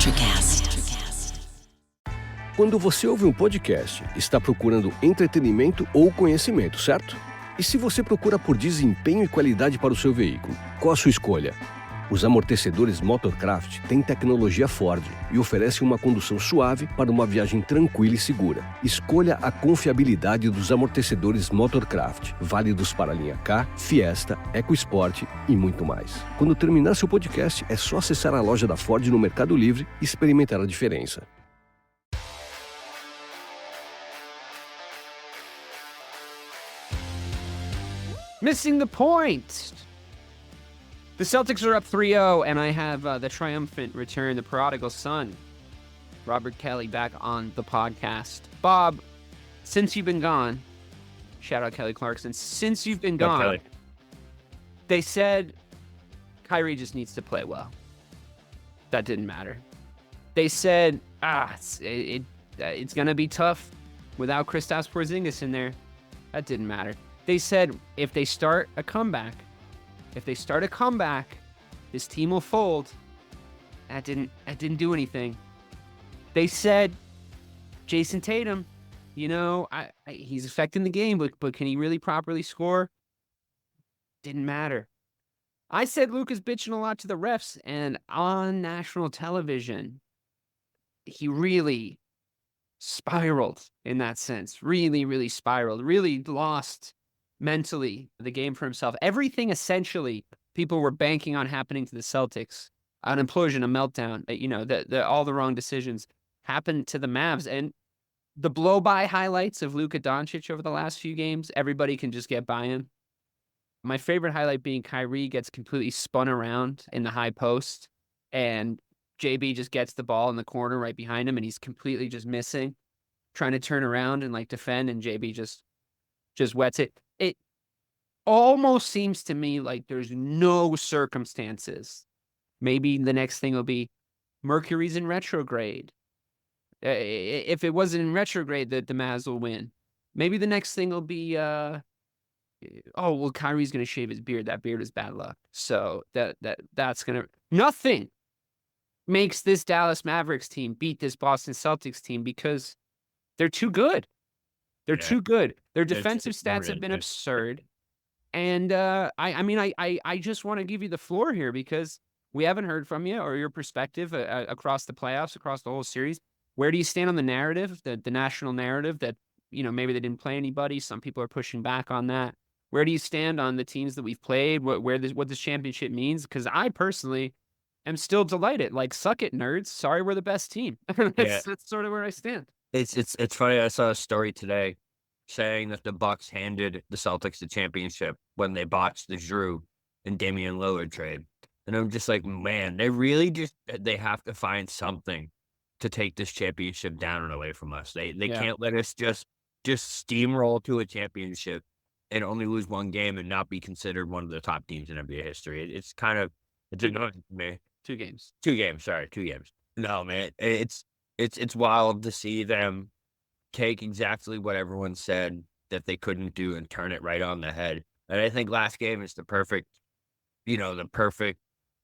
Electricast. Quando você ouve um podcast, está procurando entretenimento ou conhecimento, certo? E se você procura por desempenho e qualidade para o seu veículo, qual a sua escolha? Os amortecedores Motorcraft têm tecnologia Ford e oferecem uma condução suave para uma viagem tranquila e segura. Escolha a confiabilidade dos amortecedores Motorcraft, válidos para a linha K, Fiesta, EcoSport e muito mais. Quando terminar seu podcast, é só acessar a loja da Ford no Mercado Livre e experimentar a diferença. Missing the point. The Celtics are up 3-0, and I have the triumphant return, the prodigal son, Robert Kelly, back on the podcast. Bob, since you've been gone, shout out Kelly Clarkson, since you've been gone, Kelly. They said Kyrie just needs to play well. That didn't matter. They said, it's going to be tough without Kristaps Porzingis in there. That didn't matter. They said if they start a comeback, this team will fold. That didn't do anything. They said Jayson Tatum, he's affecting the game, but can he really properly score? Didn't matter. I said Luka's bitching a lot to the refs, and on national television, he really spiraled in that sense. Really, really spiraled. Really lost mentally the game for himself. Everything essentially people were banking on happening to the Celtics, an implosion, a meltdown, all the wrong decisions happened to the Mavs. And the blow-by highlights of Luka Doncic over the last few games, everybody can just get by him. My favorite highlight being Kyrie gets completely spun around in the high post, and JB just gets the ball in the corner right behind him, and he's completely just missing, trying to turn around and defend, and JB just wets it. It almost seems to me like there's no circumstances. Maybe the next thing will be Mercury's in retrograde. If it wasn't in retrograde, the Mavs will win. Maybe the next thing will be, Kyrie's going to shave his beard. That beard is bad luck. So that's going to... Nothing makes this Dallas Mavericks team beat this Boston Celtics team because they're too good. They're too good. Their defensive stats have been absurd. And I just want to give you the floor here because we haven't heard from you or your perspective across the playoffs, across the whole series. Where do you stand on the narrative, the national narrative that, maybe they didn't play anybody? Some people are pushing back on that. Where do you stand on the teams that we've played, what this championship means? Because I personally am still delighted. Suck it, nerds. Sorry, we're the best team. That's sort of where I stand. It's funny. I saw a story today saying that the Bucks handed the Celtics the championship when they botched the Jrue and Damian Lillard trade. And I'm just like, man, they have to find something to take this championship down and away from us. They can't let us just steamroll to a championship and only lose one game and not be considered one of the top teams in NBA history. It's annoying to me. 2 games. 2 games. Sorry, 2 games. No, man, it's wild to see them take exactly what everyone said that they couldn't do and turn it right on the head. And I think last game is the perfect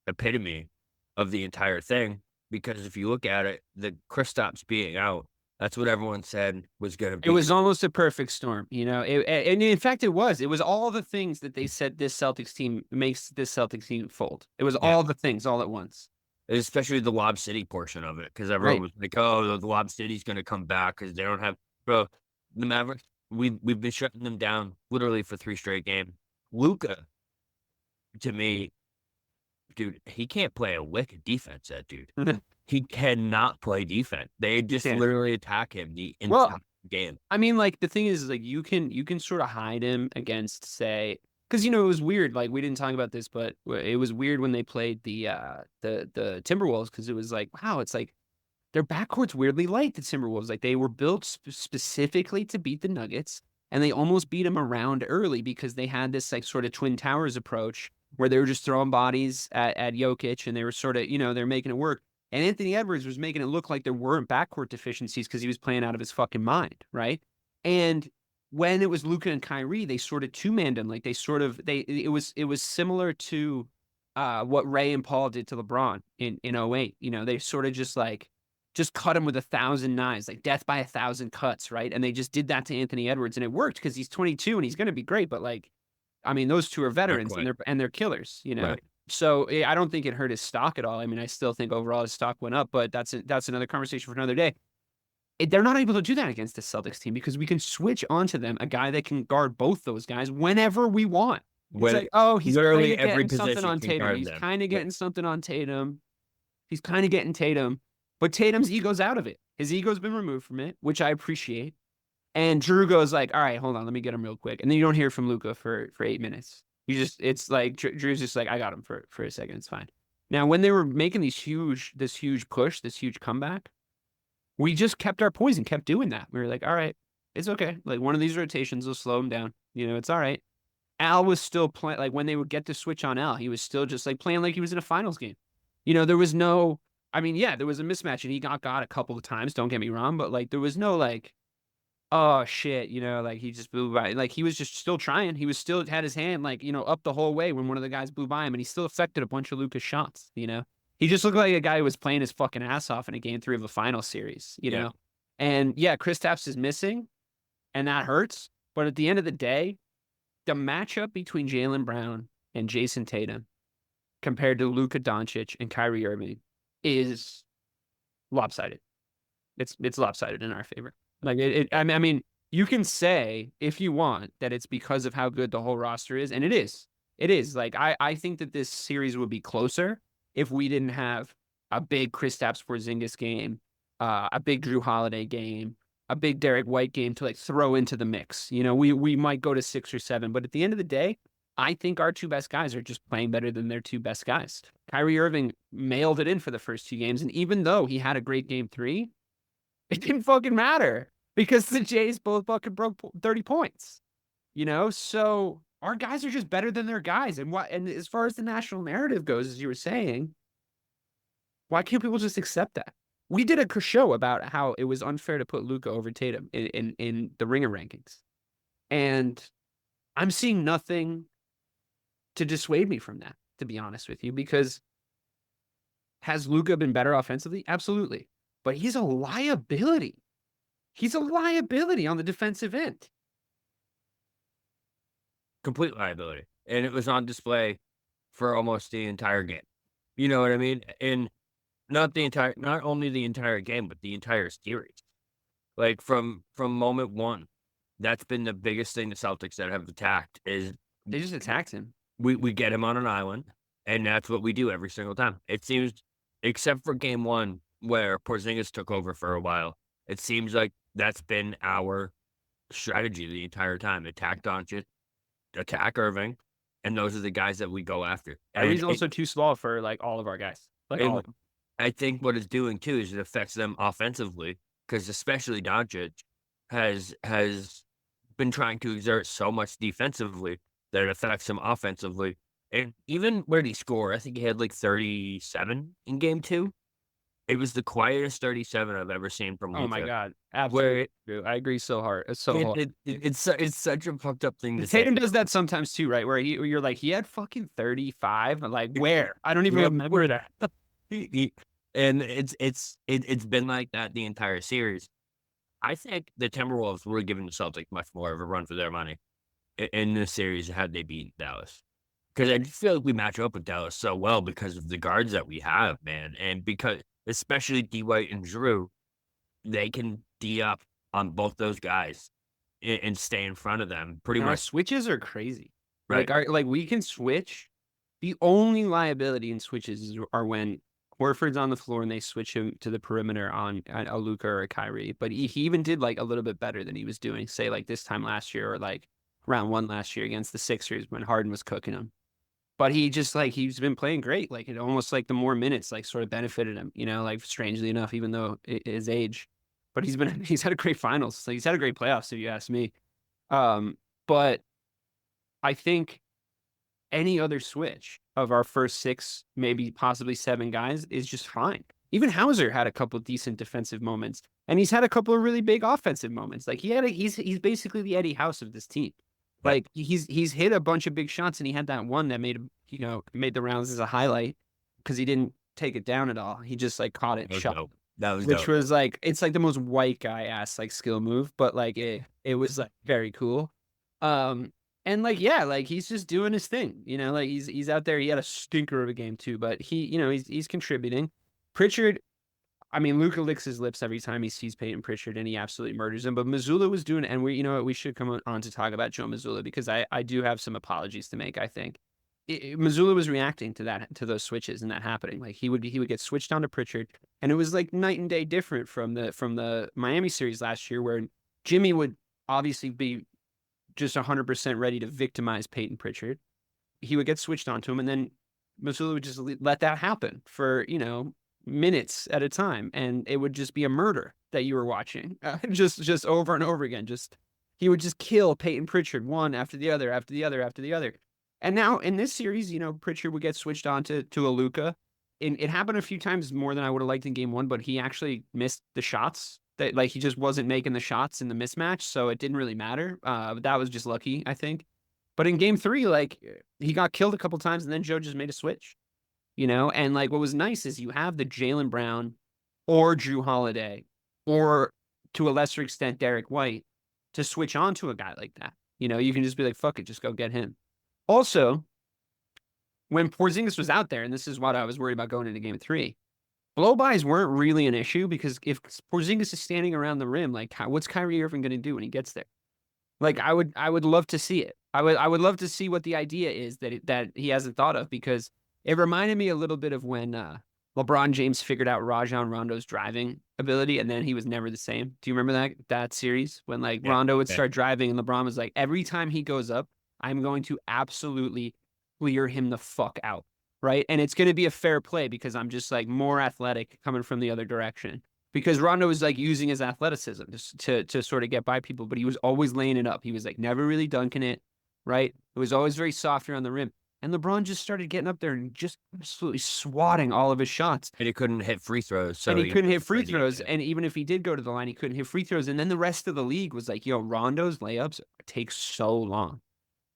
epitome of the entire thing. Because if you look at it, the Kristaps being out, that's what everyone said was going to be. It was almost a perfect storm, and in fact, it was. It was all the things that they said this Celtics team makes this Celtics team fold. It was all the things all at once. Especially the Lob City portion of it, because everyone was like, "Oh, the Lob City's going to come back because they don't have." Bro, the Mavericks, we've been shutting them down literally for 3 straight games. Luka, to me, dude, he can't play a lick of defense. That dude, he cannot play defense. They just literally attack him the entire game. I mean, the thing is, you can sort of hide him against, say. Because, it was weird. We didn't talk about this, but it was weird when they played the Timberwolves because it was wow, it's their backcourt's weirdly light, the Timberwolves. They were built specifically to beat the Nuggets, and they almost beat them around early because they had this, sort of Twin Towers approach where they were just throwing bodies at Jokic, and they were sort of, they're making it work. And Anthony Edwards was making it look like there weren't backcourt deficiencies because he was playing out of his fucking mind, right? And when it was Luka and Kyrie, they sort of two-manned him. It was similar to what Ray and Paul did to LeBron in 08. You know, they sort of just cut him with 1,000 knives, like death by 1,000 cuts, right? And they just did that to Anthony Edwards, and it worked because he's 22 and he's going to be great. But like, I mean, those two are veterans and they're killers, you know. Right. So I don't think it hurt his stock at all. I mean, I still think overall his stock went up, but that's another conversation for another day. They're not able to do that against the Celtics team because we can switch onto them a guy that can guard both those guys whenever we want. It's like, oh, he's literally kinda every getting something position on can Tatum. guard He's them. kind of getting something on Tatum. He's kind of getting Tatum, but Tatum's ego's out of it. His ego's been removed from it, which I appreciate. And Drew goes like, all right, hold on, let me get him real quick. And then you don't hear from Luka for 8 minutes. It's like Drew's just like, I got him for a second. It's fine. Now, when they were making this huge push, this huge comeback, we just kept our poise and kept doing that. We were like, all right, it's okay. Like one of these rotations will slow him down. You know, it's all right. Al was still playing, like when they would get to switch on Al, he was still just like playing like he was in a finals game. You know, there was no, I mean, yeah, there was a mismatch and he got a couple of times, don't get me wrong, but like there was no like, oh shit, you know, like he just blew by. Like he was just still trying. He was still had his hand like, you know, up the whole way when one of the guys blew by him, and he still affected a bunch of Luka's shots, you know. He just looked like a guy who was playing his fucking ass off in a game 3 of a final series, you know. And yeah, Kristaps is missing, and that hurts. But at the end of the day, the matchup between Jaylen Brown and Jayson Tatum compared to Luka Doncic and Kyrie Irving is lopsided. It's lopsided in our favor. Like I mean, you can say if you want that it's because of how good the whole roster is, and it is. It is. Like I think that this series would be closer if we didn't have a big Kristaps Porzingis game, a big Drew Holiday game, a big Derek White game to like throw into the mix. You know, we might go to 6 or 7, but at the end of the day, I think our 2 best guys are just playing better than their 2 best guys. Kyrie Irving mailed it in for the first 2 games, and even though he had a great game 3, it didn't fucking matter because the Jays both fucking broke 30 points. You know, so our guys are just better than their guys. And as far as the national narrative goes, as you were saying, why can't people just accept that? We did a show about how it was unfair to put Luka over Tatum in the Ringer rankings. And I'm seeing nothing to dissuade me from that, to be honest with you, because has Luka been better offensively? Absolutely. But he's a liability. He's a liability on the defensive end. Complete liability. And it was on display for almost the entire game. You know what I mean? And not only the entire game, but the entire series. Like from moment one, that's been the biggest thing the Celtics that have attacked is they just attacked him. We get him on an island, and that's what we do every single time. It seems, except for game 1 where Porzingis took over for a while, it seems like that's been our strategy the entire time. Attack Doncic, attack Irving, and those are the guys that we go after. And he's also too small for like all of our guys. Like all of them. I think what it's doing too is it affects them offensively because especially Doncic has been trying to exert so much defensively that it affects him offensively. And even where did he score? I think he had like 37 in game 2. It was the quietest 37 I've ever seen from Luka. Oh my god, absolutely! I agree so hard. It's so hard. It's such a fucking up thing to say. Tatum does that sometimes too, right? Where you're like, he had fucking 35. I'm like, where? I don't even remember that. And it's been like that the entire series. I think the Timberwolves were giving the Celtics much more of a run for their money in this series had they beaten Dallas. Because I just feel like we match up with Dallas so well because of the guards that we have, man. And because, especially D. White and Drew, they can D up on both those guys and stay in front of them pretty much. Our switches are crazy. Right. Like we can switch. The only liability in switches are when Horford's on the floor and they switch him to the perimeter on a Luka or a Kyrie. But he even did like a little bit better than he was doing, say like this time last year or like round 1 last year against the Sixers when Harden was cooking him. But he just like, he's been playing great. Like it almost like the more minutes like sort of benefited him, you know, like strangely enough, even though his age, but he's had a great finals. So he's had a great playoffs, if you ask me. But I think any other switch of our first 6, maybe possibly 7 guys is just fine. Even Hauser had a couple decent defensive moments, and he's had a couple of really big offensive moments. Like he's basically the Eddie House of this team. Like he's hit a bunch of big shots, and he had that one that made the rounds as a highlight because he didn't take it down at all. He just like caught it and shot. Dope. That was Which dope. was like, it's like the most white guy ass like skill move, but like it was like very cool. And like, yeah, like he's just doing his thing, like he's out there. He had a stinker of a game too, but he's contributing. Pritchard, I mean, Luka licks his lips every time he sees Peyton Pritchard and he absolutely murders him. But Mazzulla was doing, and we should come on to talk about Joe Mazzulla because I do have some apologies to make, I think. Mazzulla was reacting to those switches and that happening. Like he would get switched on to Pritchard, and it was like night and day different from the Miami series last year, where Jimmy would obviously be just 100% ready to victimize Peyton Pritchard. He would get switched onto him, and then Mazzulla would just let that happen for minutes at a time, and it would just be a murder that you were watching, just over and over again. He would just kill Peyton Pritchard one after the other, after the other, after the other. And now in this series, Pritchard would get switched on to a Luka. It happened a few times more than I would have liked in game one, but he actually missed the shots. That like he just wasn't making the shots in the mismatch, so it didn't really matter. That was just lucky, I think. But in game three, like he got killed a couple times, and then Joe just made a switch. And like what was nice is you have the Jaylen Brown or Drew Holiday or to a lesser extent Derek White to switch on to a guy like that. You can just be like, fuck it, just go get him. Also, when Porzingis was out there, and this is what I was worried about going into game three, blow-bys weren't really an issue because if Porzingis is standing around the rim, like what's Kyrie Irving going to do when he gets there? Like I would love to see it. I would love to see what the idea is that he hasn't thought of, because it reminded me a little bit of when LeBron James figured out Rajon Rondo's driving ability, and then he was never the same. Do you remember that series when like Rondo would start driving and LeBron was like, every time he goes up, I'm going to absolutely clear him the fuck out, right? And it's going to be a fair play because I'm just like more athletic coming from the other direction. Because Rondo was like using his athleticism to sort of get by people, but he was always laying it up. He was like never really dunking it, right? It was always very softer on the rim. And LeBron just started getting up there and just absolutely swatting all of his shots. And he couldn't hit free throws. So he couldn't hit free throws. And even if he did go to the line, he couldn't hit free throws. And then the rest of the league was like, Rondo's layups take so long.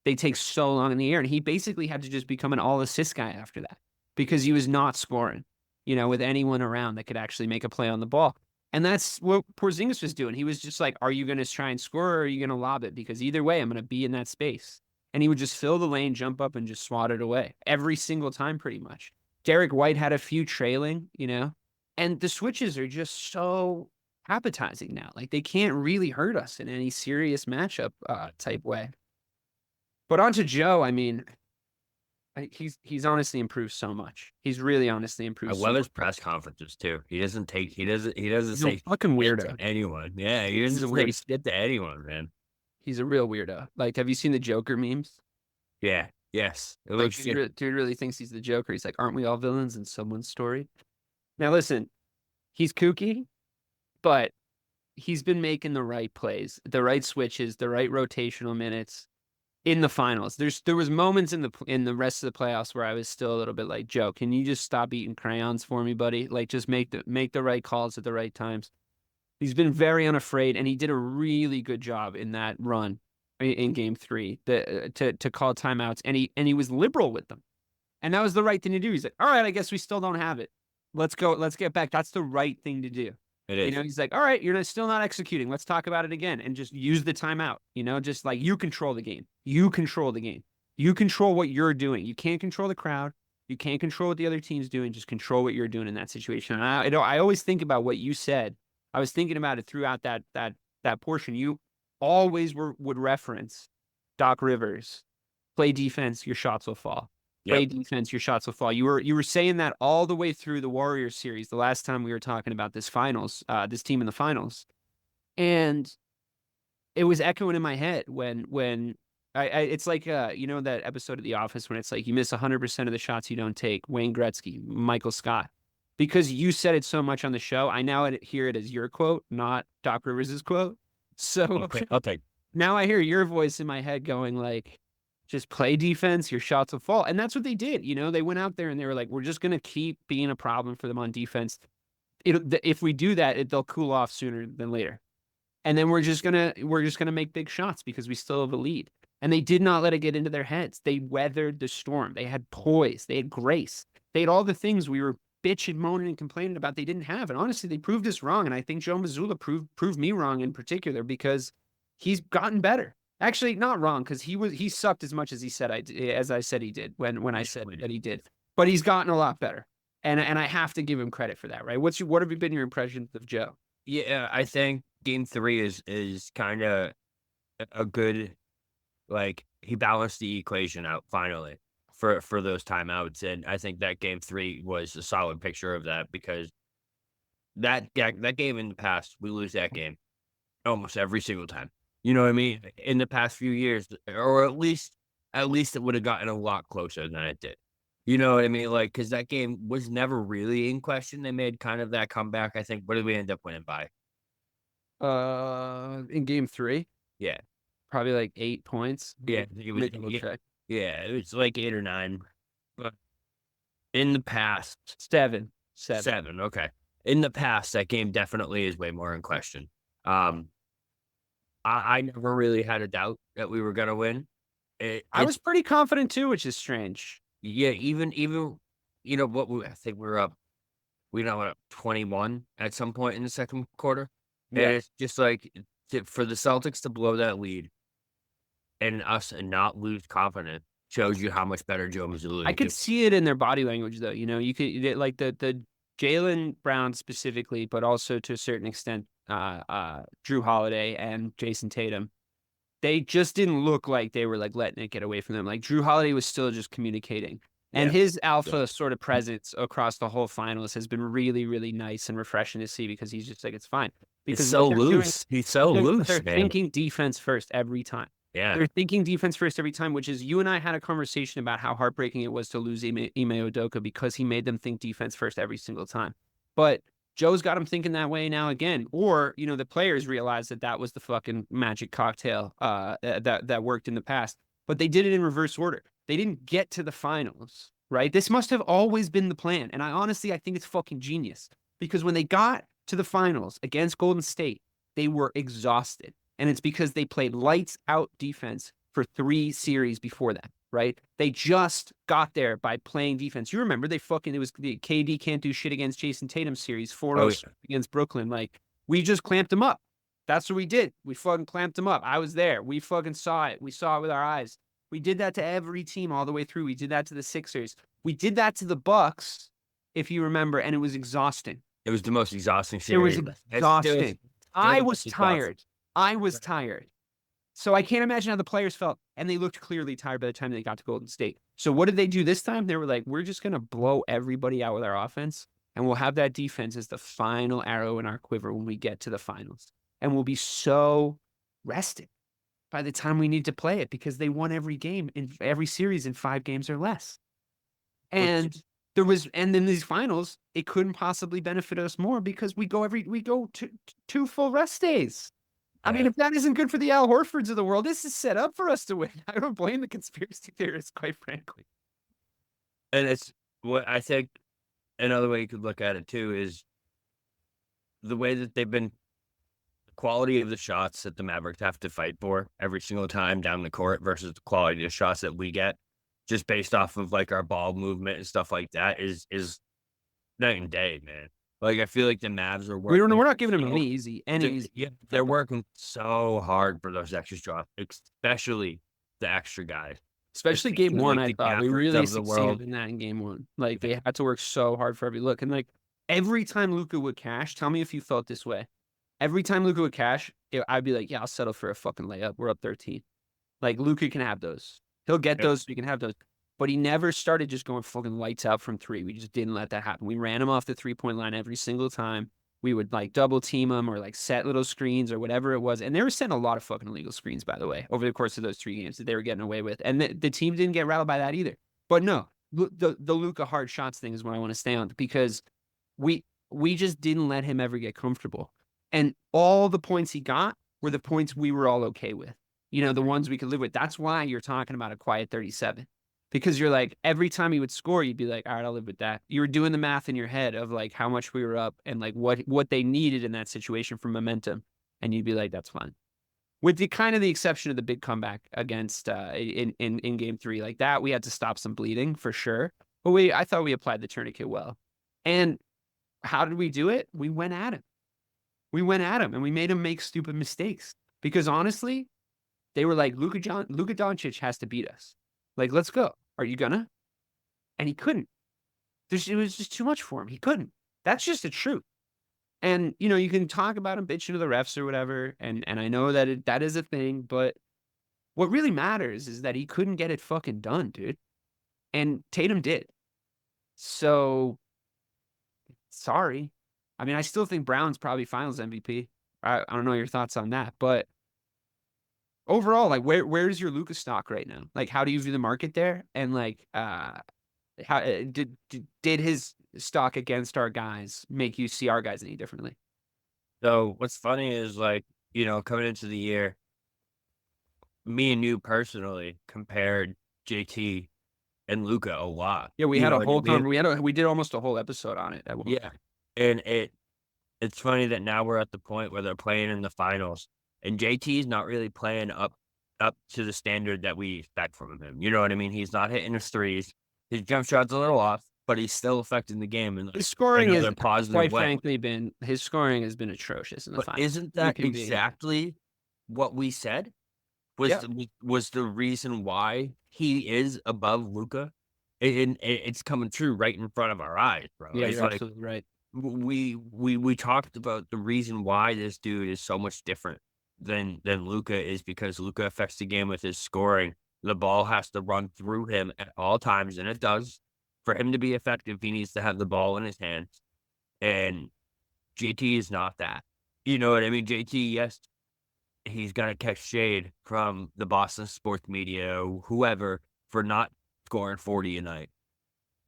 They take so long in the air. And he basically had to just become an all-assist guy after that because he was not scoring, with anyone around that could actually make a play on the ball. And that's what Porzingis was doing. He was just like, are you going to try and score or are you going to lob it? Because either way, I'm going to be in that space. And he would just fill the lane, jump up, and just swat it away every single time pretty much. Derek White had a few trailing, and the switches are just so appetizing now. Like they can't really hurt us in any serious matchup type way. But on to Joe, I mean, he's honestly improved so much. He's really honestly improved. I love his press conferences too. He doesn't He's say a fucking weirdo to anyone. Yeah, he doesn't say shit to anyone, man. He's a real weirdo. Like, have you seen the Joker memes? Yeah. Yes. It like, looks dude really thinks he's the Joker. He's like, aren't we all villains in someone's story? Now, listen, he's kooky, but he's been making the right plays, the right switches, the right rotational minutes in the finals. There was moments in the rest of the playoffs where I was still a little bit like, Joe, can you just stop eating crayons for me, buddy? Like, just make the right calls at the right times. He's been very unafraid, and he did a really good job in that run in game three to call timeouts, and he was liberal with them. And that was the right thing to do. He's like, all right, I guess we still don't have it. Let's go. Let's get back. That's the right thing to do. It is. He's like, all right, you're still not executing. Let's talk about it again and just use the timeout. Just like you control the game. You control the game. You control what you're doing. You can't control the crowd. You can't control what the other team's doing. Just control what you're doing in that situation. And I always think about what you said. I was thinking about it throughout that portion. You always would reference Doc Rivers. Play defense, your shots will fall. Play defense, your shots will fall. You were saying that all the way through the Warriors series, the last time we were talking about this team in the finals. And it was echoing in my head when it's like, that episode of The Office when it's like you miss 100% of the shots you don't take. Wayne Gretzky, Michael Scott. Because you said it so much on the show, I now hear it as your quote, not Doc Rivers' quote. So I'll take. Now I hear your voice in my head going like, just play defense, your shots will fall. And that's what they did. They went out there and they were like, we're just going to keep being a problem for them on defense. If we do that, they'll cool off sooner than later. And then we're just going to make big shots because we still have a lead. And they did not let it get into their heads. They weathered the storm. They had poise. They had grace. They had all the things we were bitching, moaning, and complaining about they didn't have. And honestly, they proved us wrong. And I think Joe Mazzulla proved me wrong in particular because he's gotten better. Actually, not wrong, because he sucked as much as I said he did when I said that he did. But he's gotten a lot better. And I have to give him credit for that, right? What have been your impressions of Joe? Yeah, I think game 3 is kind of a good, like, he balanced the equation out finally for those timeouts. And I think that game 3 was a solid picture of that, because that game in the past, we lose that game almost every single time. You know what I mean? In the past few years, or at least it would have gotten a lot closer than it did. You know what I mean? Like, because that game was never really in question. They made kind of that comeback, I think. What did we end up winning by? In game 3, Yeah. probably like 8 points. Yeah, it was, it was like 8 or 9. But in the past, 7. 7. Okay. In the past, that game definitely is way more in question. I never really had a doubt that we were gonna win. I was pretty confident too, which is strange. Yeah, even you know what, I think we were up 21 at some point in the second quarter. Yeah. And it's just like, for the Celtics to blow that lead and us not lose confidence shows you how much better Joe Mazzulla is. I could see it in their body language, though. You know, you could, like, the Jaylen Brown specifically, but also to a certain extent, Drew Holiday and Jayson Tatum. They just didn't look like they were like letting it get away from them. Like, Drew Holiday was still just communicating. And his alpha sort of presence across the whole finals has been really, really nice and refreshing to see, because he's just like, it's fine. Because he's so loose. He's so loose, they're man. thinking defense first every time. Yeah. They're thinking defense first every time, which is, you and I had a conversation about how heartbreaking it was to lose Ime Udoka, because he made them think defense first every single time. But Joe's got them thinking that way now again. Or, you know, the players realized that was the fucking magic cocktail that worked in the past. But they did it in reverse order. They didn't get to the finals, right? This must have always been the plan. And I think it's fucking genius. Because when they got to the finals against Golden State, they were exhausted. And it's because they played lights out defense for 3 series before that, right? They just got there by playing defense. You remember it was the KD can't do shit against Jayson Tatum series, 4-0 against Brooklyn. Like, we just clamped them up. That's what we did. We fucking clamped them up. I was there. We fucking saw it. We saw it with our eyes. We did that to every team all the way through. We did that to the Sixers. We did that to the Bucks, if you remember, and it was exhausting. It was the most exhausting series. It was exhausting. I was tired. I was tired. So I can't imagine how the players felt. And they looked clearly tired by the time they got to Golden State. So what did they do this time? They were like, we're just going to blow everybody out with our offense. And we'll have that defense as the final arrow in our quiver when we get to the finals. And we'll be so rested by the time we need to play it, because they won every game in every series in 5 games or less. And then these finals, it couldn't possibly benefit us more, because we go 2 full rest days. I mean, if that isn't good for the Al Horfords of the world, this is set up for us to win. I don't blame the conspiracy theorists, quite frankly. And it's what I think another way you could look at it too is the way that the quality of the shots that the Mavericks have to fight for every single time down the court versus the quality of the shots that we get, just based off of like our ball movement and stuff like that, is night and day, man. Like, I feel like the Mavs are working. We're not giving them any easy. Yeah, they're working so hard for those extra shots, especially the extra guys. Especially game 1, I thought we really succeeded in that in game 1. Like, they had to work so hard for every look. And like, every time Luka would cash, tell me if you felt this way. Every time Luka would cash, I'd be like, yeah, I'll settle for a fucking layup. We're up 13. Like, Luka can have those. He'll get those so he can have those. But he never started just going fucking lights out from 3. We just didn't let that happen. We ran him off the 3-point line every single time. We would like double team him or like set little screens or whatever it was. And they were setting a lot of fucking illegal screens, by the way, over the course of those 3 games that they were getting away with. And the team didn't get rattled by that either. But no, the Luka hard shots thing is what I want to stay on, because we just didn't let him ever get comfortable. And all the points he got were the points we were all okay with. You know, the ones we could live with. That's why you're talking about a quiet 37. Because you're like, every time he would score, you'd be like, all right, I'll live with that. You were doing the math in your head of like how much we were up and like what they needed in that situation for momentum. And you'd be like, that's fine. with the kind of the exception of the big comeback against in game 3, like that, we had to stop some bleeding for sure. But I thought we applied the tourniquet well. And how did we do it? We went at him. We went at him and we made him make stupid mistakes. Because honestly, they were like, Luka Doncic has to beat us. Like, let's go. Are you gonna? And he couldn't. It was just too much for him. He couldn't. That's just the truth. And, you know, you can talk about him bitching to the refs or whatever, and I know that that is a thing, but what really matters is that he couldn't get it fucking done, dude. And Tatum did. So, sorry. I mean, I still think Brown's probably finals MVP. I don't know your thoughts on that, but overall, like, where's your Luka stock right now? Like, how do you view the market there? And like, how did his stock against our guys make you see our guys any differently? So what's funny is, like, you know, coming into the year, me and you personally compared JT and Luka a lot. Yeah, we You had know, a whole we had- we did almost a whole episode on it at one yeah, point. and it's funny that now we're at the point where they're playing in the finals, and JT's not really playing up to the standard that we expect from him. You know what I mean? He's not hitting his threes. His jump shot's a little off, but he's still affecting the game in His scoring another has positive quite way. frankly been atrocious in the But finals. isn't that can be- exactly what we said? Yeah. Was the reason why he is above Luka? It's coming true right in front of our eyes, bro. Yeah, It's you're like absolutely right. we talked about the reason why this dude is so much different than Luka is because Luka affects the game with his scoring. The ball has to run through him at all times, and it does. For him to be effective, he needs to have the ball in his hands. And JT is not that. You know what I mean? JT, yes, he's going to catch shade from the Boston sports media or whoever for not scoring 40 a night.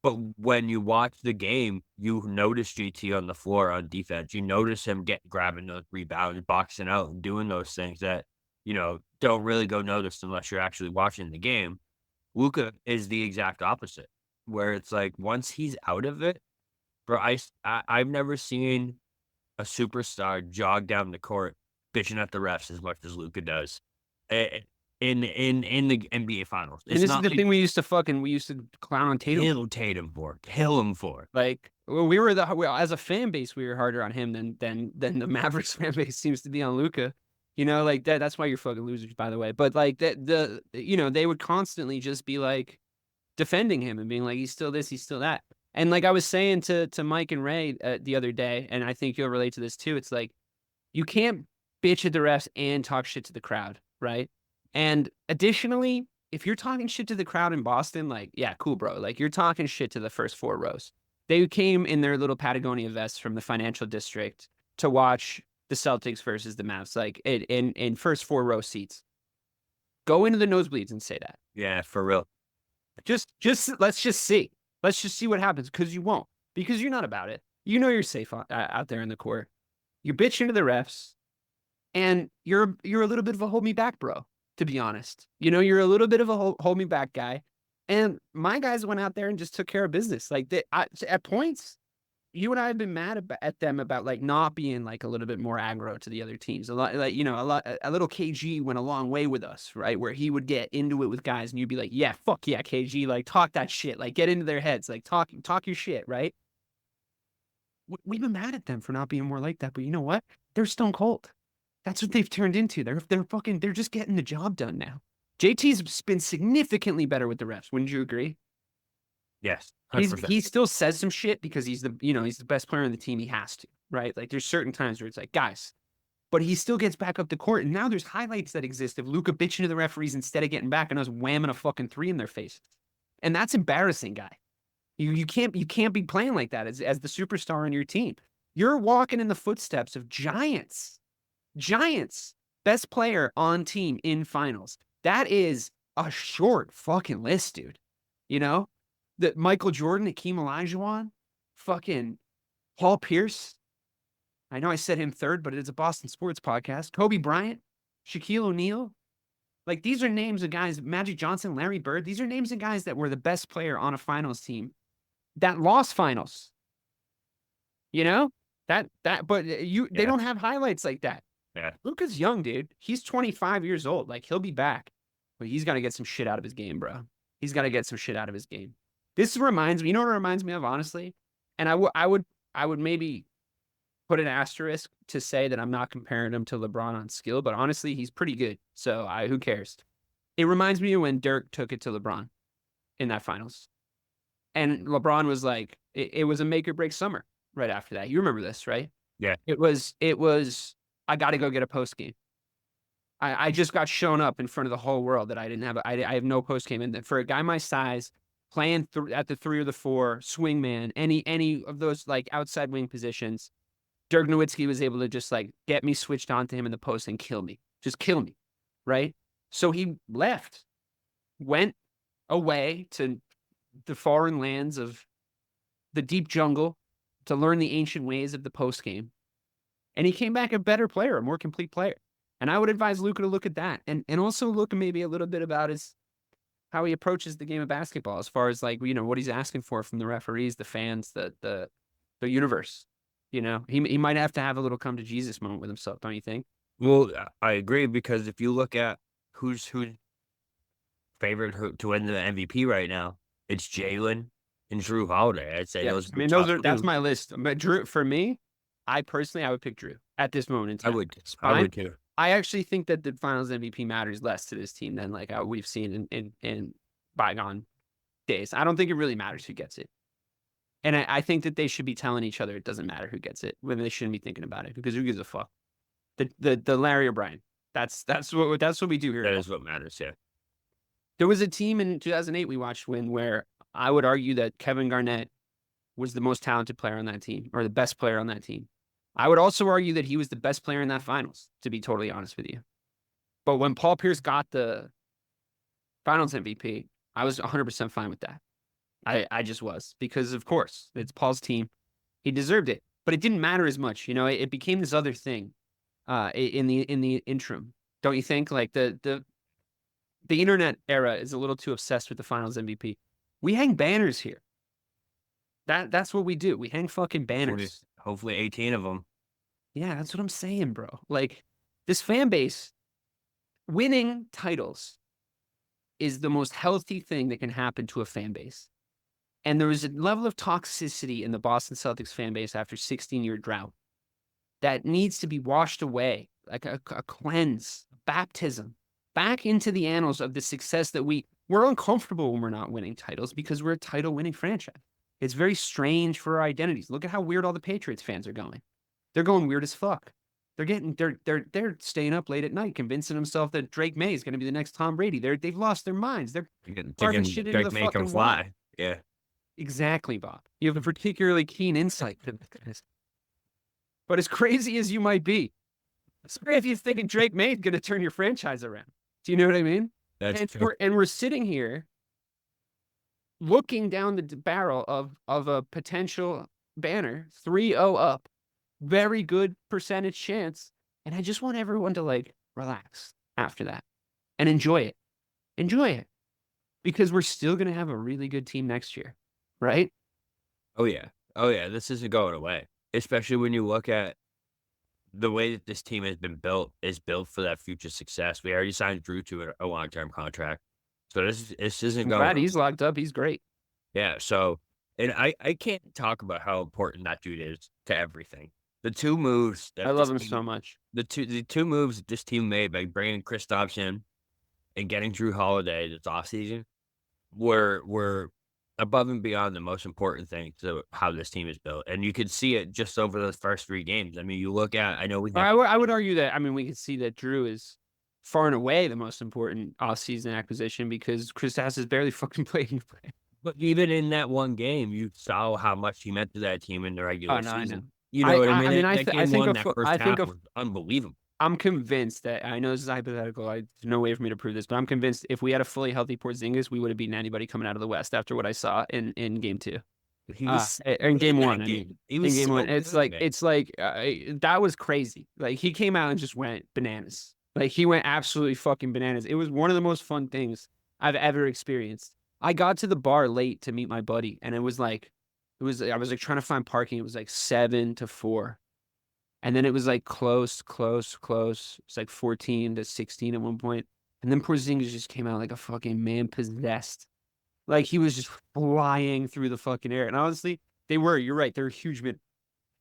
But when you watch the game, you notice JT on the floor on defense. You notice him grabbing those rebounds, boxing out, and doing those things that, you know, don't really go noticed unless you're actually watching the game. Luka is the exact opposite, where it's like once he's out of it, bro, I've never seen a superstar jog down the court bitching at the refs as much as Luka does in the NBA Finals. And this is the thing we used to clown on Tatum. Kill him for. Like, well, as a fan base, we were harder on him than the Mavericks fan base seems to be on Luka. You know, like that's why you're fucking losers, by the way. But like you know, they would constantly just be like defending him and being like, he's still this, he's still that. And like I was saying to Mike and Ray the other day, and I think you'll relate to this too. It's like you can't bitch at the refs and talk shit to the crowd, right? And additionally, if you're talking shit to the crowd in Boston, like, yeah, cool, bro. Like, you're talking shit to the first 4 rows. They came in their little Patagonia vests from the financial district to watch the Celtics versus the Mavs, like in first 4 row seats. Go into the nosebleeds and say that. Yeah, for real. Just let's just see. Let's just see what happens, because you won't. Because you're not about it. You know you're safe out there in the court. You're bitching to the refs, and you're a little bit of a hold me back, bro. To be honest, you know, you're a little bit of a hold me back guy. And my guys went out there and just took care of business. Like at points, you and I have been mad at them about like not being like a little bit more aggro to the other teams. A lot, like, you know, a little KG went a long way with us, right? Where he would get into it with guys and you'd be like, yeah, fuck yeah, KG, like talk that shit, like get into their heads, like talk your shit, right? We've been mad at them for not being more like that, but you know what? They're stone cold. That's what they've turned into. They're just getting the job done now. JT's been significantly better with the refs. Wouldn't you agree? Yes. He still says some shit because he's the best player on the team. He has to, right? Like there's certain times where it's like, guys, but he still gets back up the court. And now there's highlights that exist of Luka bitching to the referees instead of getting back and us whamming a fucking 3 in their faces. And that's embarrassing, guy. You can't be playing like that as the superstar on your team. You're walking in the footsteps of giants. Best player on team in finals. That is a short fucking list, dude. You know? That Michael Jordan, Hakeem Olajuwon, fucking Paul Pierce. I know I said him third, but it's a Boston sports podcast. Kobe Bryant, Shaquille O'Neal. Like, these are names of guys, Magic Johnson, Larry Bird. These are names of guys that were the best player on a finals team that lost finals. You know? They don't have highlights like that. Yeah. Luka's young, dude. He's 25 years old. Like, he'll be back. But he's got to get some shit out of his game, bro. He's got to get some shit out of his game. This reminds me, you know what it reminds me of, honestly? And I would maybe put an asterisk to say that I'm not comparing him to LeBron on skill, but honestly, he's pretty good. So who cares? It reminds me of when Dirk took it to LeBron in that finals. And LeBron was like, it was a make or break summer right after that. You remember this, right? Yeah. It was, I got to go get a post game. I just got shown up in front of the whole world that I didn't have. I have no post game. And for a guy my size, playing at the 3 or the 4, swing man, any of those like outside wing positions, Dirk Nowitzki was able to just like get me switched onto him in the post and kill me. Just kill me, right? So he left, went away to the foreign lands of the deep jungle to learn the ancient ways of the post game. And he came back a better player, a more complete player. And I would advise Luka to look at that and also look maybe a little bit about how he approaches the game of basketball as far as like, you know, what he's asking for from the referees, the fans, the universe. You know, he might have to have a little come to Jesus moment with himself, don't you think? Well, I agree, because if you look at who's favorite to win the MVP right now, it's Jaylen and Drew Holiday. I'd say Yeah. those. I mean, that's my list. But Drew, for me, I would pick Drew at this moment in time. I would too. I actually think that the Finals MVP matters less to this team than like we've seen in bygone days. I don't think it really matters who gets it. And I think that they should be telling each other it doesn't matter who gets it when they shouldn't be thinking about it, because who gives a fuck? The Larry O'Brien. That's what we do here. That is what matters. Yeah. There was a team in 2008 we watched win where I would argue that Kevin Garnett was the most talented player on that team, or the best player on that team. I would also argue that he was the best player in that finals, to be totally honest with you. But when Paul Pierce got the Finals MVP, I was 100% fine with that. I just was, because of course it's Paul's team. He deserved it, but it didn't matter as much. You know, it became this other thing in the interim. Don't you think? Like the internet era is a little too obsessed with the Finals MVP. We hang banners here. That's what we do. We hang fucking banners. Hopefully 18 of them. Yeah, that's what I'm saying, bro. Like, this fan base, winning titles is the most healthy thing that can happen to a fan base. And there was a level of toxicity in the Boston Celtics fan base after 16-year drought that needs to be washed away, like a cleanse, baptism, back into the annals of the success that we're uncomfortable when we're not winning titles because we're a title-winning franchise. It's very strange for our identities. Look at how weird all the Patriots fans are going. They're going weird as fuck. They're staying up late at night, convincing themselves that Drake May is going to be the next Tom Brady. They've lost their minds. They're carving shit into the fucking wall. Yeah, exactly, Bob. You have a particularly keen insight to this. But as crazy as you might be, sorry if you're thinking Drake May is going to turn your franchise around. Do you know what I mean? That's true. We're sitting here looking down the barrel of a potential banner, 3-0 up, very good percentage chance. And I just want everyone to like relax after that and enjoy it. Enjoy it. Because we're still going to have a really good team next year, right? Oh yeah. This isn't going away, especially when you look at the way that this team is built for that future success. We already signed Drew to a long-term contract. So this isn't going. Glad he's locked up. He's great. Yeah. So, and I can't talk about how important that dude is to everything. The two moves. I love him so much. The two moves that this team made by bringing Kristaps in and getting Drew Holiday this offseason were above and beyond the most important thing to how this team is built. And you could see it just over the first 3 games. I mean, you look at, I know I would argue that, I mean, we could see that Drew is far and away the most important offseason acquisition because Kristaps has barely fucking played. But even in that one game, you saw how much he meant to that team in the regular season. I know. You know what I mean? I think was unbelievable. I'm convinced that, I know this is hypothetical, there's no way for me to prove this, but I'm convinced if we had a fully healthy Porzingis, we would have beaten anybody coming out of the West after what I saw in game 2. He was in game 1. He was in game so 1. good, It's like that was crazy. Like, he came out and just went bananas. Like, he went absolutely fucking bananas. It was one of the most fun things I've ever experienced. I got to the bar late to meet my buddy, and I was like trying to find parking. It was like 7 to 4. And then it was like close. It's like 14-16 at one point. And then Porzingis just came out like a fucking man possessed. Like he was just flying through the fucking air. And honestly, you're right. They're huge minutes.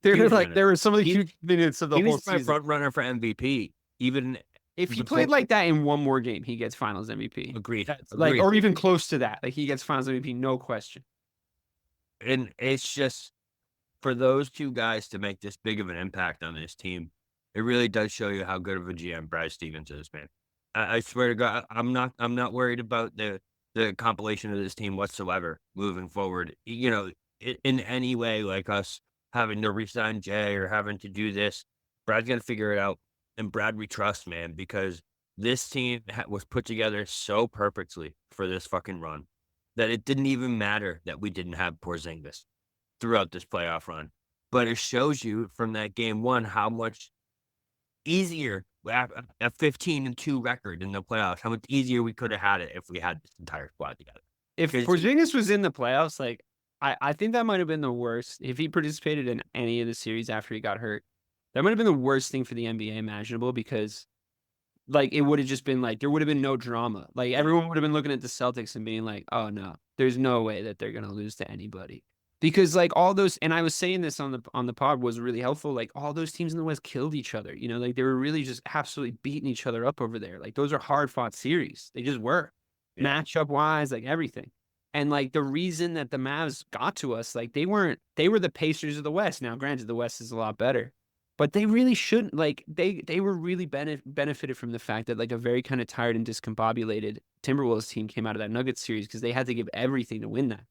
They were some of the huge minutes of the whole He's my season. front runner for MVP. Even If he played like that in one more game, he gets finals MVP. agreed. Like, or even close to that. Like he gets finals MVP, no question. And it's just for those two guys to make this big of an impact on this team, it really does show you how good of a GM Brad Stevens is, man. I swear to God, I'm not worried about the compilation of this team whatsoever moving forward. You know, in any way, like us having to resign Jay or having to do this, Brad's gonna figure it out. And Brad, we trust, man, because this team was put together so perfectly for this fucking run that it didn't even matter that we didn't have Porzingis throughout this playoff run. But it shows you from that game one how much easier a 15-2 record in the playoffs, how much easier we could have had it if we had this entire squad together. If Porzingis was in the playoffs, like I think that might have been the worst. If he participated in any of the series after he got hurt, that might have been the worst thing for the NBA imaginable because like it would have just been like there would have been no drama. Like everyone would have been looking at the Celtics and being like, oh no, there's no way that they're gonna lose to anybody. Because like all those, and I was saying this on the pod was really helpful. Like all those teams in the West killed each other. You know, like they were really just absolutely beating each other up over there. Like those are hard fought series. They just were matchup wise, like everything. And like the reason that the Mavs got to us, like they were the Pacers of the West. Now, granted, the West is a lot better, but they really shouldn't. Like they were really benefited from the fact that like a very kind of tired and discombobulated Timberwolves team came out of that Nuggets series because they had to give everything to win that.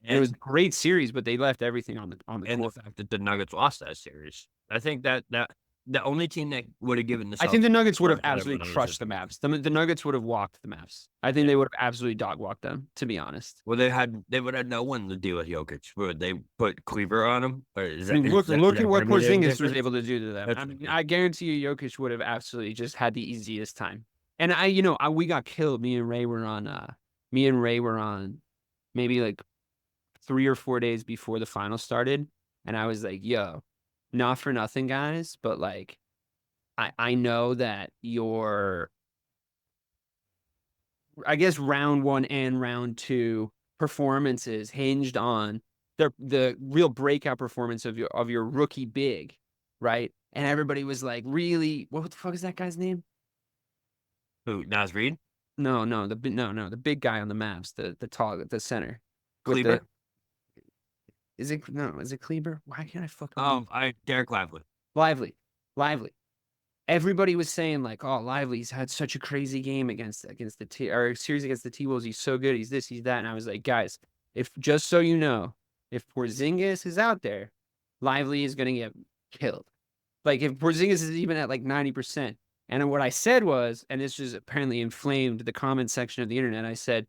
And it was a great series, but they left everything on the and court. the fact that the Nuggets lost that series. I think that the only team that would have given the I think the Nuggets would have whatever absolutely numbers crushed the Mavs. The Nuggets would have walked the Mavs. I think they would have absolutely dog walked them, to be honest. Well, they would have no one to deal with Jokic. Would they put Cleaver on him? Or is that, I mean, look at what Porzingis was able to do to them. That's I mean, I guarantee you, Jokic would have absolutely just had the easiest time. And we got killed. Me and Ray were on maybe like 3 or 4 days before the final started, and I was like, "Yo, not for nothing, guys, but like, I know that I guess round 1 and round 2 performances hinged on the real breakout performance of your rookie big, right?" And everybody was like, "Really? What the fuck is that guy's name?" Who? Naz Reid? No, the big guy on the Mavs, the center. Cleaver? Is it Kleber? Why can't I fucking Derek Lively. Everybody was saying like, oh, Lively's had such a crazy game against the series against the T-Wolves. He's so good. He's this, he's that. And I was like, guys, just so you know, if Porzingis is out there, Lively is gonna get killed. Like if Porzingis is even at like 90%. And what I said was, and this just apparently inflamed the comment section of the internet. I said,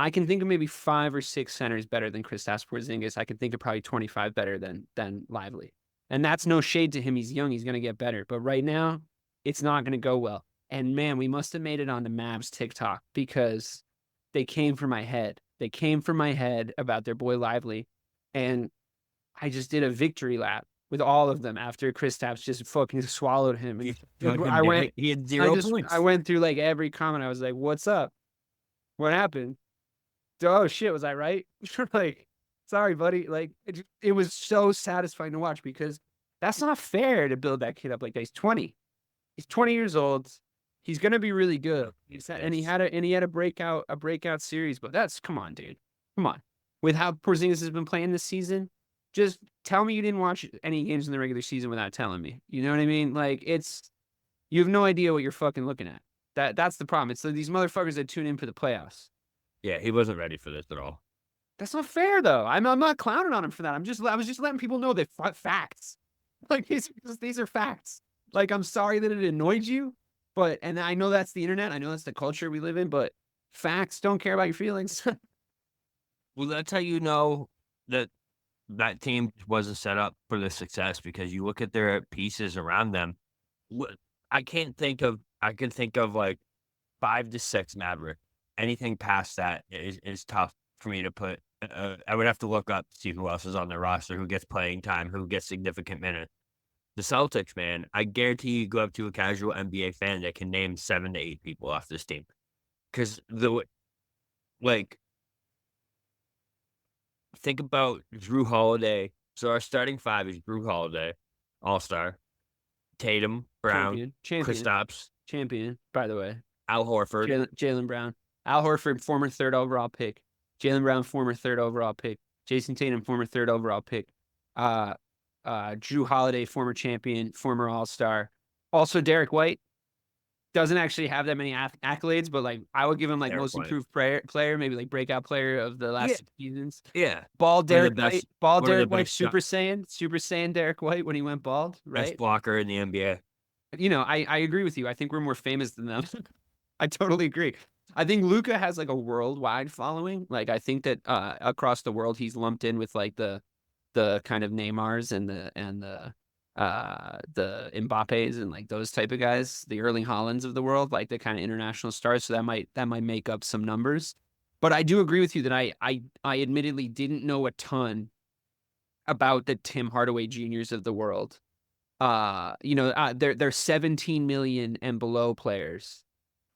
I can think of maybe 5 or 6 centers better than Kristaps Porzingis. I can think of probably 25 better than Lively. And that's no shade to him. He's young. He's going to get better. But right now, it's not going to go well. And man, we must have made it on the Mavs TikTok because they came for my head. They came for my head about their boy Lively. And I just did a victory lap with all of them after Kristaps just fucking swallowed him. He had 0 points. I went through like every comment. I was like, what's up? What happened? Oh shit, was I right? Like, sorry, buddy. Like, it was so satisfying to watch because that's not fair to build that kid up like that. He's 20. He's 20 years old. He's gonna be really good. And he had a breakout series. But come on, dude. Come on. With how Porzingis has been playing this season, just tell me you didn't watch any games in the regular season without telling me. You know what I mean? Like, you have no idea what you're fucking looking at. That's the problem. It's these motherfuckers that tune in for the playoffs. Yeah, he wasn't ready for this at all. That's not fair, though. I'm not clowning on him for that. I was just letting people know that facts. Like these are facts. Like I'm sorry that it annoyed you, and I know that's the internet. I know that's the culture we live in. But facts don't care about your feelings. Well, that's how you know that team wasn't set up for the success because you look at their pieces around them. I can think of like 5 to 6 Mavericks. Anything past that is tough for me to put. I would have to look up to see who else is on their roster, who gets playing time, who gets significant minutes. The Celtics, man, I guarantee you go up to a casual NBA fan that can name 7 to 8 people off this team. Because think about Drew Holiday. So our starting 5 is Drew Holiday, All-Star, Tatum, Brown, Kristaps, champion, by the way. Al Horford. Jaylen Brown. Al Horford, former 3rd overall pick. Jaylen Brown, former 3rd overall pick. Jayson Tatum, former 3rd overall pick. Drew Holiday, former champion, former All-Star. Also, Derek White doesn't actually have that many accolades, but like I would give him like Derek most White. improved player, maybe like breakout player of the last 6 seasons. Yeah. Bald Derek White, Derek White, best Super Saiyan Derek White when he went bald, right? Best blocker in the NBA. You know, I agree with you. I think we're more famous than them. I totally agree. I think Luka has like a worldwide following. Like I think that across the world he's lumped in with like the kind of Neymars and the Mbappes and like those type of guys, the Erling Haalands of the world, like the kind of international stars. So that might make up some numbers. But I do agree with you that I admittedly didn't know a ton about the Tim Hardaway Juniors of the world. They're 17 million and below players.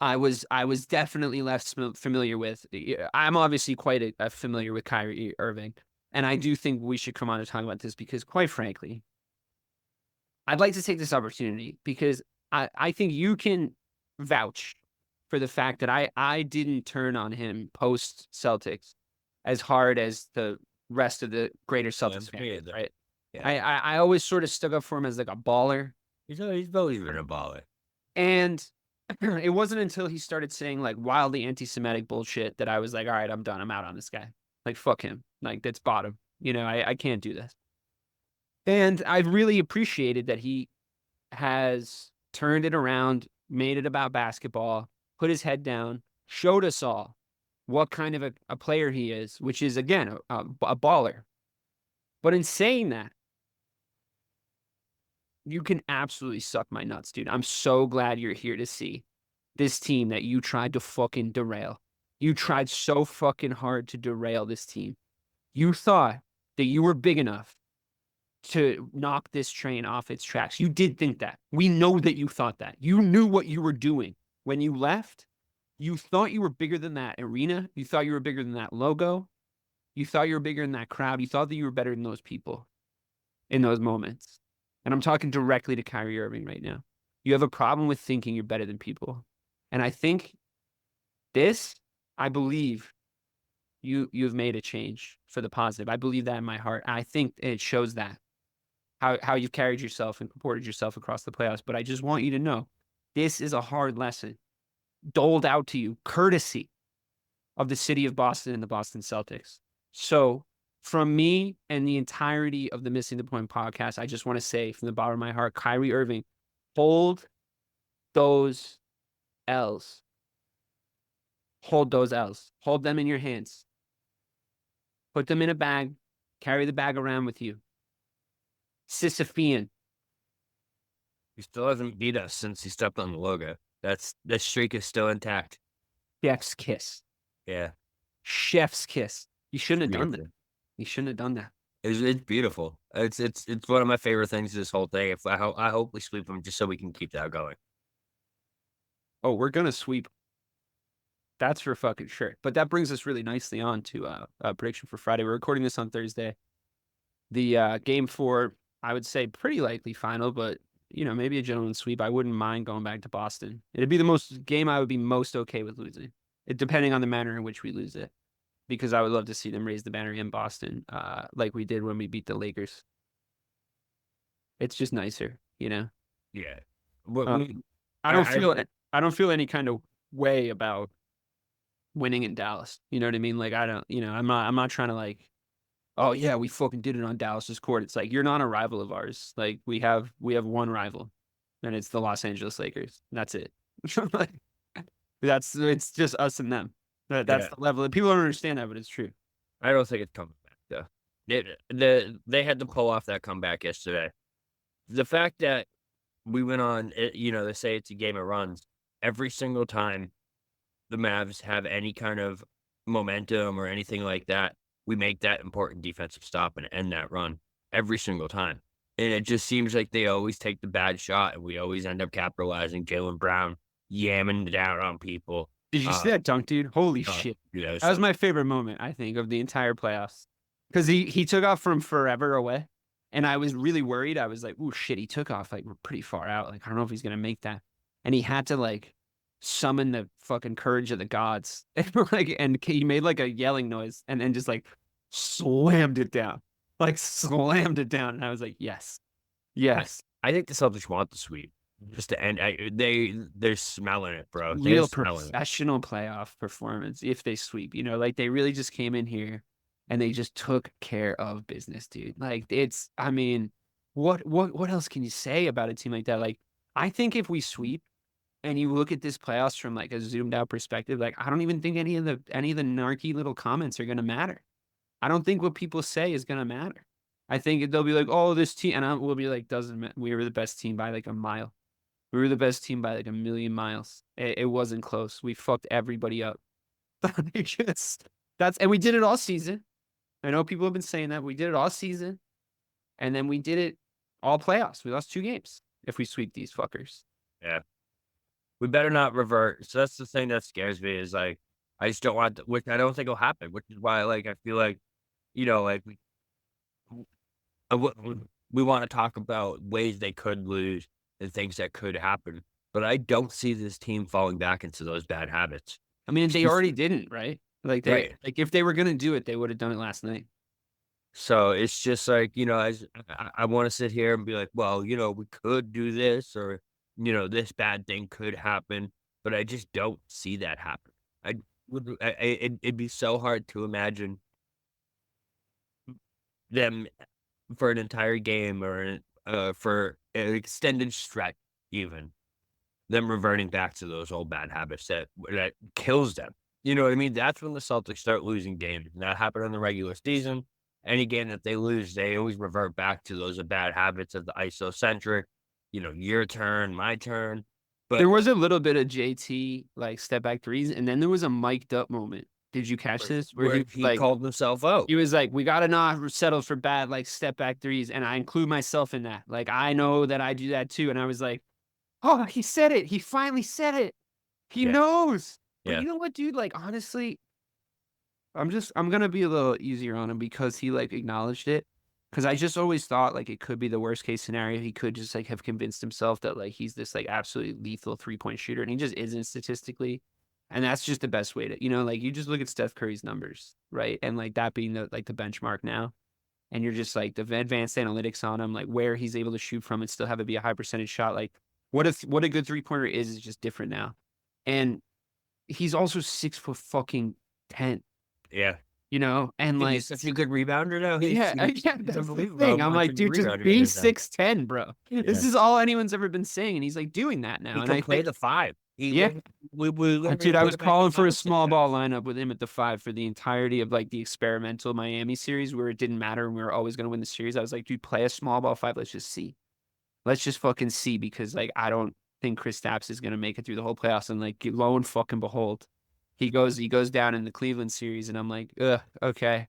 I was definitely less familiar with. I'm obviously quite familiar with Kyrie Irving, and I do think we should come on to talk about this because, quite frankly, I'd like to take this opportunity because I think you can vouch for the fact that I didn't turn on him post Celtics as hard as the rest of the greater Celtics fans, right? Yeah. I always sort of stuck up for him as like a baller. He's always been a baller. And it wasn't until he started saying like wildly anti-Semitic bullshit that I was like, all right, I'm done. I'm out on this guy. Like, fuck him. Like, that's bottom. You know, I can't do this. And I've really appreciated that he has turned it around, made it about basketball, put his head down, showed us all what kind of a player he is, which is, again, a baller. But in saying that, you can absolutely suck my nuts, dude. I'm so glad you're here to see this team that you tried to fucking derail. You tried so fucking hard to derail this team. You thought that you were big enough to knock this train off its tracks. You did think that. We know that you thought that. You knew what you were doing. When you left, you thought you were bigger than that arena. You thought you were bigger than that logo. You thought you were bigger than that crowd. You thought that you were better than those people in those moments. And I'm talking directly to Kyrie Irving right now. You have a problem with thinking you're better than people. And I think I believe you've made a change for the positive. I believe that in my heart. I think it shows that, how you've carried yourself and comported yourself across the playoffs. But I just want you to know, this is a hard lesson doled out to you, courtesy of the city of Boston and the Boston Celtics. So from me and the entirety of the Missing the Point podcast, I just want to say from the bottom of my heart, Kyrie Irving, hold those L's. Hold those L's. Hold them in your hands. Put them in a bag. Carry the bag around with you. Sisyphean. He still hasn't beat us since he stepped on the logo. That streak is still intact. Chef's kiss. Yeah. Chef's kiss. You shouldn't have done that. You shouldn't have done that. It's beautiful. It's one of my favorite things of this whole thing. I hope we sweep them just so we can keep that going. Oh, we're gonna sweep. That's for fucking sure. But that brings us really nicely on to a prediction for Friday. We're recording this on Thursday. The game 4, I would say pretty likely final, but you know, maybe a gentleman's sweep. I wouldn't mind going back to Boston. It'd be the game I would be most okay with losing. Depending on the manner in which we lose it. Because I would love to see them raise the banner in Boston, like we did when we beat the Lakers. It's just nicer, you know. Yeah. I don't feel any kind of way about winning in Dallas. You know what I mean? Like I'm not trying to like, oh yeah, we fucking did it on Dallas's court. It's like, you're not a rival of ours. Like we have one rival, and it's the Los Angeles Lakers. That's it. Like, it's just us and them. That's the level. People don't understand that, but it's true. I don't think it's coming back though. They had to pull off that comeback yesterday. The fact that we went on, they say it's a game of runs. Every single time the Mavs have any kind of momentum or anything like that, we make that important defensive stop and end that run every single time. And it just seems like they always take the bad shot, and we always end up capitalizing. Jaylen Brown yamming down on people. Did you see that dunk, dude? Holy shit. Yeah, That was my favorite moment, I think, of the entire playoffs. Because he took off from forever away. And I was really worried. I was like, "Ooh, shit, he took off like we're pretty far out. Like, I don't know if he's gonna make that." And he had to like summon the fucking courage of the gods. And he made like a yelling noise and then just like slammed it down. Like slammed it down. And I was like, yes. Yes. I think the Celtics want the sweep just to end. They're smelling it, bro. Real professional playoff performance if they sweep. Like they really just came in here and they just took care of business, dude. Like what else can you say about a team like that? Like I think if we sweep and you look at this playoffs from like a zoomed out perspective, like I don't even think any of the narky little comments are gonna matter. I don't think what people say is gonna matter. I think they'll be like, "Oh, this team," and we'll be like, "Doesn't matter. We were the best team by like a mile. We were the best team by like a million miles. It wasn't close. We fucked everybody up." And we did it all season. I know people have been saying that. We did it all season, and then we did it all playoffs. We lost 2 games if we sweep these fuckers. Yeah, we better not revert. So that's the thing that scares me is like I just don't want, which I don't think will happen. Which is why like I feel like like we want to talk about ways they could lose and things that could happen, but I don't see this team falling back into those bad habits. I mean, they already didn't, right? Like Right. like if they were gonna do it, they would have done it last night. So it's just like, as I want to sit here and be like, well, we could do this or, this bad thing could happen, but I just don't see that happen. It'd be so hard to imagine them for an entire game or for an extended stretch, even them reverting back to those old bad habits that kills them. You know what I mean? That's when the Celtics start losing games. And that happened in the regular season. Any game that they lose, they always revert back to those bad habits of the isocentric, your turn, my turn. But there was a little bit of JT like step back threes, and then there was a mic'd up moment. Did you catch this? Where he like, called himself out. He was like, "We gotta not settle for bad like step back threes," and I include myself in that. Like I know that I do that too, and I was like, "Oh, he said it. He finally said it. He knows." But you know what, dude? Like honestly, I'm gonna be a little easier on him because he like acknowledged it. Because I just always thought like it could be the worst case scenario. He could just like have convinced himself that like he's this like absolutely lethal 3-point shooter, and he just isn't statistically. And that's just the best way to, like you just look at Steph Curry's numbers, right? And like that being the benchmark now, and you're just like the advanced analytics on him, like where he's able to shoot from and still have it be a high percentage shot. Like what a good 3-pointer is just different now, and he's also 6'10". Yeah. And like he's such a good rebounder now. That's the thing. I'm like, dude, just be 6'10", bro. Yeah. This is all anyone's ever been saying, and he's like doing that now. He can play the 5. Dude, I was calling for a small ball lineup with him at the 5 for the entirety of like the experimental Miami series where it didn't matter and we were always going to win the series. I was like, dude, play a small ball 5. Let's just see. Let's just fucking see, because like I don't think Kristaps is going to make it through the whole playoffs. And like lo and fucking behold, he goes down in the Cleveland series, and I'm like, okay.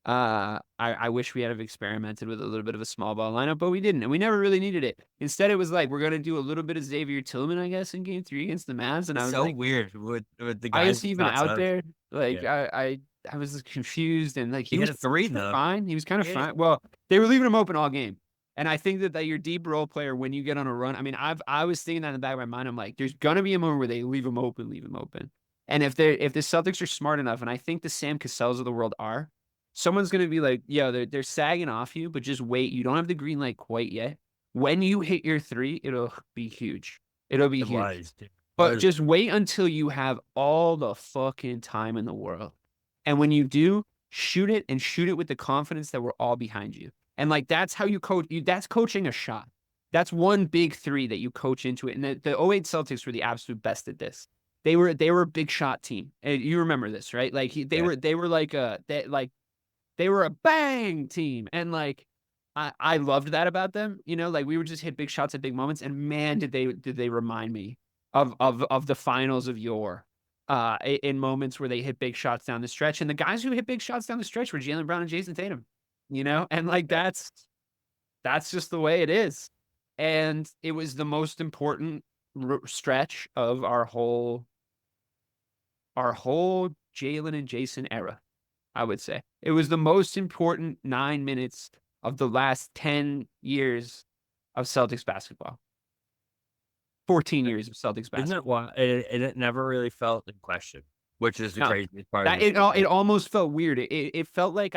I wish we had experimented with a little bit of a small ball lineup, but we didn't, and we never really needed it. Instead, it was like we're gonna do a little bit of Xavier Tillman, I guess, in Game 3 against the Mavs, and I was so like, weird with the I guys. was even out there, like I was confused, and like he was a 3 though. Fine, he was kind of fine. Well, they were leaving him open all game, and I think that your deep role player when you get on a run. I mean, I was thinking that in the back of my mind. I'm like, there's gonna be a moment where they leave him open. And if the Celtics are smart enough, and I think the Sam Cassells of the world are, someone's going to be like, they're sagging off you, but just wait. You don't have the green light quite yet. When you hit your 3, it'll be huge. It'll be huge. But just wait until you have all the fucking time in the world. And when you do, shoot it, and shoot it with the confidence that we're all behind you. And like, that's how you coach. That's coaching a shot. That's one big 3 that you coach into it. And the 08 Celtics were the absolute best at this. They were a big shot team. And you remember this, right? Like they were like they were a bang team. And like I loved that about them. Like we would just hit big shots at big moments. And man, did they remind me of the finals of yore. In moments where they hit big shots down the stretch. And the guys who hit big shots down the stretch were Jaylen Brown and Jayson Tatum. And like That's just the way it is. And it was the most important stretch of our whole Jaylen and Jayson era, I would say. It was the most important 9 minutes of the last 10 years of Celtics basketball. 14 years of Celtics basketball. Isn't it why it never really felt in question, which is the craziest part. It almost felt weird. It felt like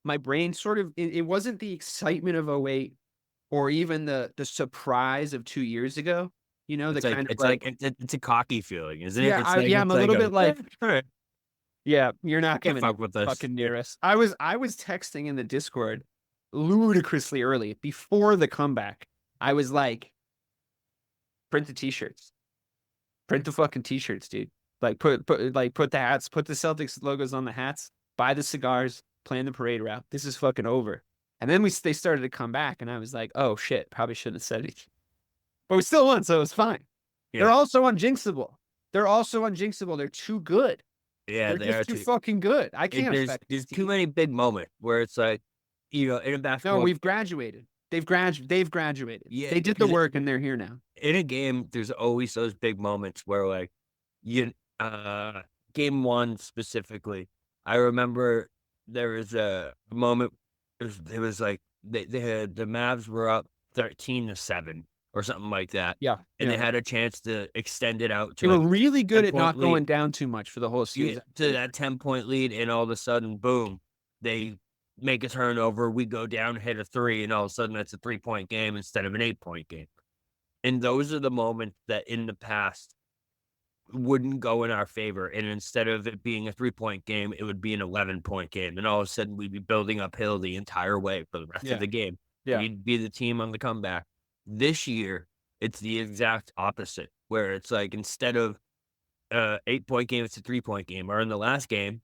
my brain sort of, it wasn't the excitement of 08 or even the surprise of 2 years ago. You know, it's it's a cocky feeling, isn't it? Yeah, I'm a little bit like, all right. Yeah, you're not Can't coming fuck with this. fucking near us. I was texting in the Discord ludicrously early before the comeback. I was like, print the t-shirts. Print the fucking t-shirts, dude. Like put the hats, put the Celtics logos on the hats, buy the cigars, plan the parade route. This is fucking over. And then they started to come back, and I was like, oh shit, probably shouldn't have said anything. But we still won, so it was fine. Yeah. They're also unjinxable. They're too good. Yeah, they're just too fucking good. I can't expect. There's too many big moments where it's like, you know, in a basketball. No, we've graduated. They've graduated. Yeah, they did the work, and they're here now. In a game, there's always those big moments where, like, game one specifically, I remember there was a moment. It was like the Mavs were up 13-7 or something like that. Yeah, and they had a chance to extend it out. They were really good at not going down too much for the whole season. To that 10-point lead, and all of a sudden, boom, they make a turnover. We go down, hit a three, and all of a sudden, it's a 3-point game instead of an 8-point game. And those are the moments that in the past wouldn't go in our favor. And instead of it being a 3-point game, it would be an 11-point game. And all of a sudden, we'd be building uphill the entire way for the rest of the game. Yeah. We'd be the team on the comeback. This year, it's the exact opposite, where it's like instead of 8-point game, it's a 3-point game. Or in the last game,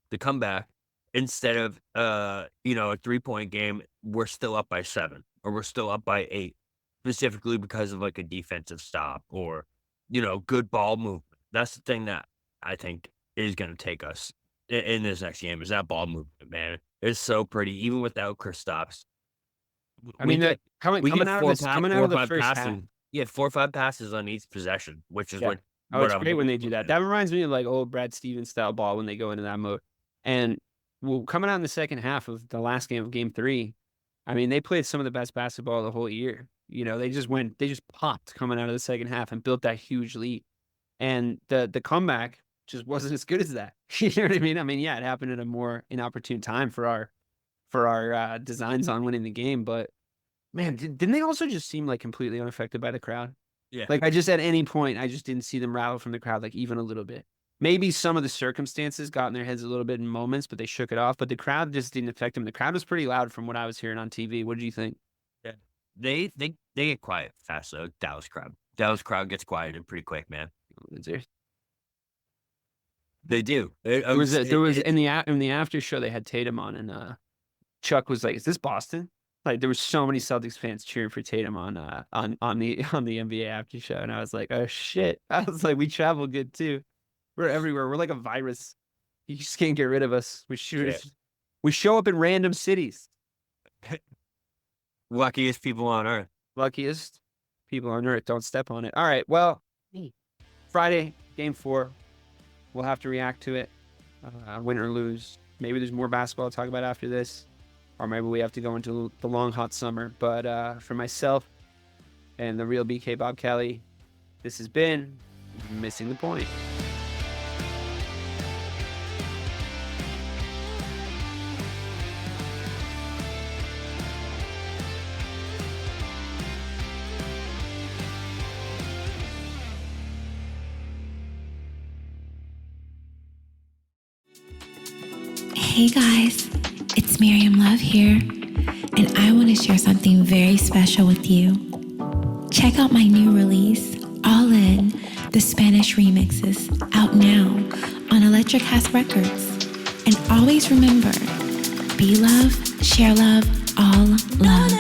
the comeback, instead of a 3-point game, we're still up by 7 or we're still up by 8, specifically because of like a defensive stop or, good ball movement. That's the thing that I think is going to take us in this next game is that ball movement, man. It's so pretty, even without Kristaps. I mean, coming out of the first half. Yeah, 4 or 5 passes on each possession, which is what it's great when they do that. That reminds me of like old Brad Stevens style ball when they go into that mode. And coming out in the second half of the last game of Game 3, I mean, they played some of the best basketball the whole year. They just popped coming out of the second half and built that huge lead. And the comeback just wasn't as good as that. You know what I mean? I mean, yeah, it happened at a more inopportune time for our designs on winning the game, but man, didn't they also just seem like completely unaffected by the crowd? Yeah. Like at any point, I just didn't see them rattle from the crowd, like even a little bit. Maybe some of the circumstances got in their heads a little bit in moments, but they shook it off. But the crowd just didn't affect them. The crowd was pretty loud from what I was hearing on TV. What did you think? Yeah. They get quiet fast, though. Dallas crowd gets quieted pretty quick, man. They do. There was in the after show they had Tatum on, and Chuck was like, "Is this Boston?" Like there were so many Celtics fans cheering for Tatum on the NBA after show, and I was like, "Oh shit!" I was like, "We travel good too. We're everywhere. We're like a virus. You just can't get rid of us. We show up in random cities. Luckiest people on earth. Luckiest people on earth. Don't step on it. All right. Well, Friday, Game 4. We'll have to react to it. Win or lose. Maybe there's more basketball to talk about after this. Or maybe we have to go into the long, hot summer. But for myself and the real BK Bob Kelly, this has been Missing the Point. Hey guys, it's Miriam Love here, and I want to share something very special with you. Check out my new release, All In, the Spanish remixes, out now on Electric House Records. And always remember, be love, share love, all love.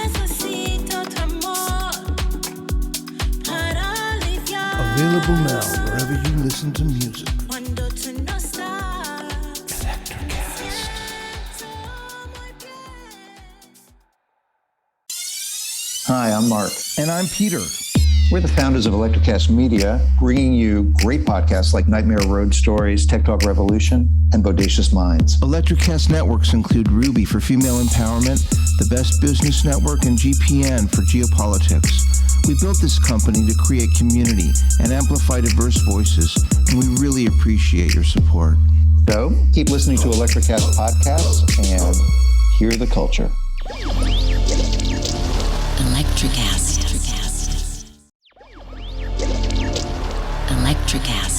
Available now wherever you listen to music. Hi, I'm Mark. And I'm Peter. We're the founders of Electricast Media, bringing you great podcasts like Nightmare Road Stories, Tech Talk Revolution, and Bodacious Minds. Electricast networks include Ruby for female empowerment, the Best Business Network, and GPN for geopolitics. We built this company to create community and amplify diverse voices, and we really appreciate your support. So keep listening to Electricast podcasts and hear the culture. Electricast.